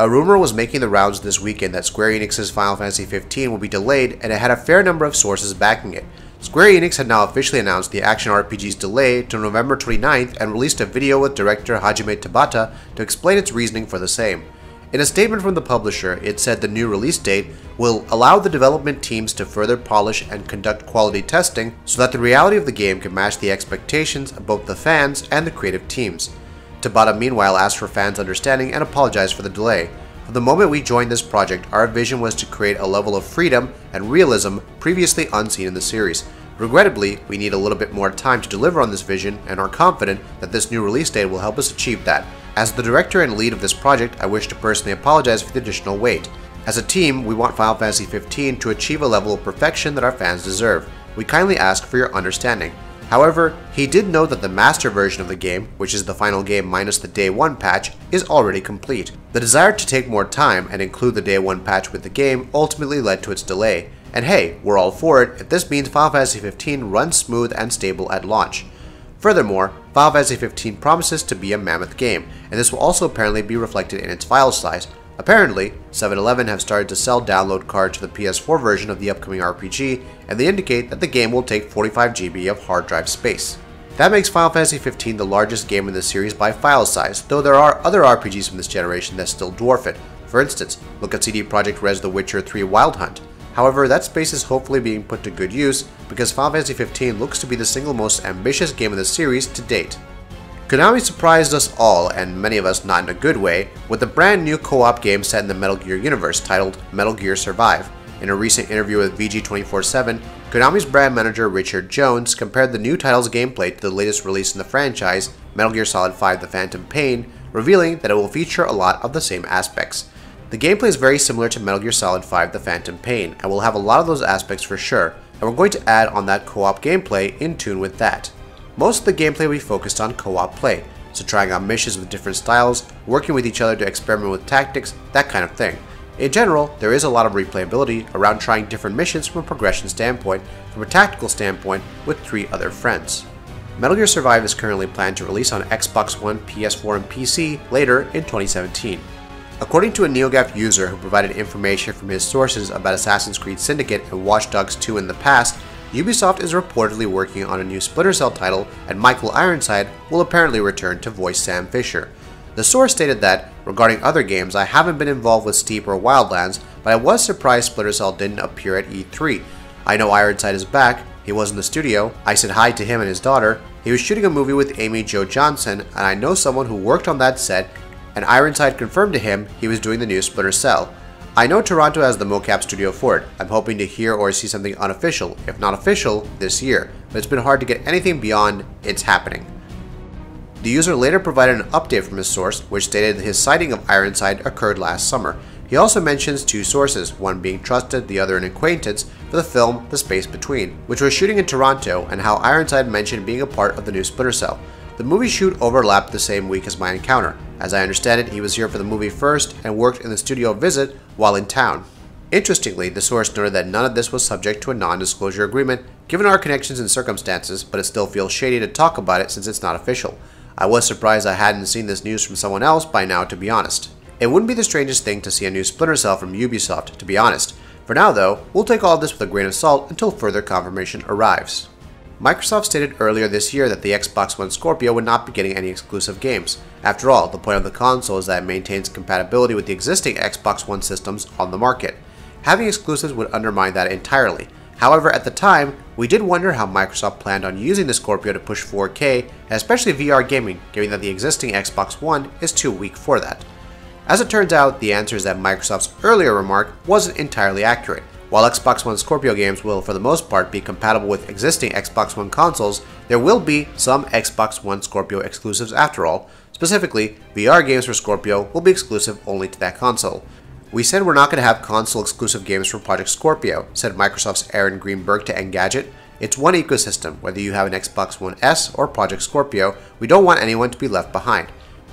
A rumor was making the rounds this weekend that Square Enix's Final Fantasy XV will be delayed, and it had a fair number of sources backing it. Square Enix had now officially announced the action RPG's delay to November 29th and released a video with director Hajime Tabata to explain its reasoning for the same. In a statement from the publisher, it said the new release date will allow the development teams to further polish and conduct quality testing so that the reality of the game can match the expectations of both the fans and the creative teams. Tabata meanwhile asked for fans' understanding and apologized for the delay. From the moment we joined this project, our vision was to create a level of freedom and realism previously unseen in the series. Regrettably, we need a little bit more time to deliver on this vision and are confident that this new release date will help us achieve that. As the director and lead of this project, I wish to personally apologize for the additional wait. As a team, we want Final Fantasy XV to achieve a level of perfection that our fans deserve. We kindly ask for your understanding. However, he did note that the master version of the game, which is the final game minus the Day 1 patch, is already complete. The desire to take more time and include the Day 1 patch with the game ultimately led to its delay. And hey, we're all for it if this means Final Fantasy XV runs smooth and stable at launch. Furthermore, Final Fantasy XV promises to be a mammoth game, and this will also apparently be reflected in its file size. Apparently, 7-Eleven have started to sell download cards to the PS4 version of the upcoming RPG, and they indicate that the game will take 45 GB of hard drive space. That makes Final Fantasy XV the largest game in the series by file size, though there are other RPGs from this generation that still dwarf it. For instance, look at CD Projekt Red's The Witcher 3 Wild Hunt. However, that space is hopefully being put to good use because Final Fantasy XV looks to be the single most ambitious game in the series to date. Konami surprised us all, and many of us not in a good way, with a brand new co-op game set in the Metal Gear universe titled Metal Gear Survive. In a recent interview with VG247, Konami's brand manager Richard Jones compared the new title's gameplay to the latest release in the franchise, Metal Gear Solid 5 The Phantom Pain, revealing that it will feature a lot of the same aspects. The gameplay is very similar to Metal Gear Solid 5 The Phantom Pain, and will have a lot of those aspects for sure, and we're going to add on that co-op gameplay in tune with that. Most of the gameplay will be focused on co-op play, so trying out missions with different styles, working with each other to experiment with tactics, that kind of thing. In general, there is a lot of replayability around trying different missions from a progression standpoint, from a tactical standpoint, with 3 other friends. Metal Gear Survive is currently planned to release on Xbox One, PS4, and PC later in 2017. According to a NeoGAF user who provided information from his sources about Assassin's Creed Syndicate and Watch Dogs 2 in the past, Ubisoft is reportedly working on a new Splinter Cell title, and Michael Ironside will apparently return to voice Sam Fisher. The source stated that, regarding other games, I haven't been involved with Steep or Wildlands, but I was surprised Splinter Cell didn't appear at E3. I know Ironside is back, he was in the studio, I said hi to him and his daughter, he was shooting a movie with Amy Jo Johnson, and I know someone who worked on that set, and Ironside confirmed to him he was doing the new Splinter Cell. I know Toronto has the mocap studio for it. I'm hoping to hear or see something unofficial, if not official, this year, but it's been hard to get anything beyond "it's happening." The user later provided an update from his source, which stated that his sighting of Ironside occurred last summer. He also mentions 2 sources, one being trusted, the other an acquaintance, for the film The Space Between, which was shooting in Toronto, and how Ironside mentioned being a part of the new Splinter Cell. The movie shoot overlapped the same week as my encounter. As I understand it, he was here for the movie first and worked in the studio visit while in town. Interestingly, the source noted that none of this was subject to a non-disclosure agreement, given our connections and circumstances, but it still feels shady to talk about it since it's not official. I was surprised I hadn't seen this news from someone else by now, to be honest. It wouldn't be the strangest thing to see a new Splinter Cell from Ubisoft, to be honest. For now though, we'll take all of this with a grain of salt until further confirmation arrives. Microsoft stated earlier this year that the Xbox One Scorpio would not be getting any exclusive games. After all, the point of the console is that it maintains compatibility with the existing Xbox One systems on the market. Having exclusives would undermine that entirely. However, at the time, we did wonder how Microsoft planned on using the Scorpio to push 4K, and especially VR gaming, given that the existing Xbox One is too weak for that. As it turns out, the answer is that Microsoft's earlier remark wasn't entirely accurate. While Xbox One Scorpio games will for the most part be compatible with existing Xbox One consoles, there will be some Xbox One Scorpio exclusives after all. Specifically, VR games for Scorpio will be exclusive only to that console. We said we're not going to have console exclusive games for Project Scorpio, said Microsoft's Aaron Greenberg to Engadget. It's one ecosystem, whether you have an Xbox One S or Project Scorpio, we don't want anyone to be left behind.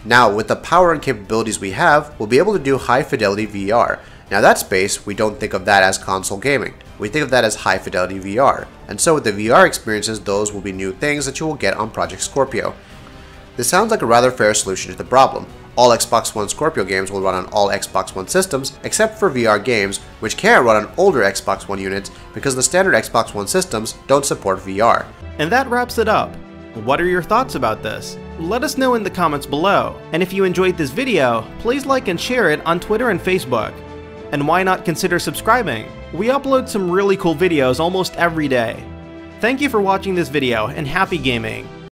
Now, with the power and capabilities we have, we'll be able to do high fidelity VR. Now that space, we don't think of that as console gaming. We think of that as high fidelity VR. And so with the VR experiences, those will be new things that you will get on Project Scorpio. This sounds like a rather fair solution to the problem. All Xbox One Scorpio games will run on all Xbox One systems, except for VR games, which can run on older Xbox One units because the standard Xbox One systems don't support VR. And that wraps it up. What are your thoughts about this? Let us know in the comments below. And if you enjoyed this video, please like and share it on Twitter and Facebook. And why not consider subscribing? We upload some really cool videos almost every day. Thank you for watching this video, and happy gaming!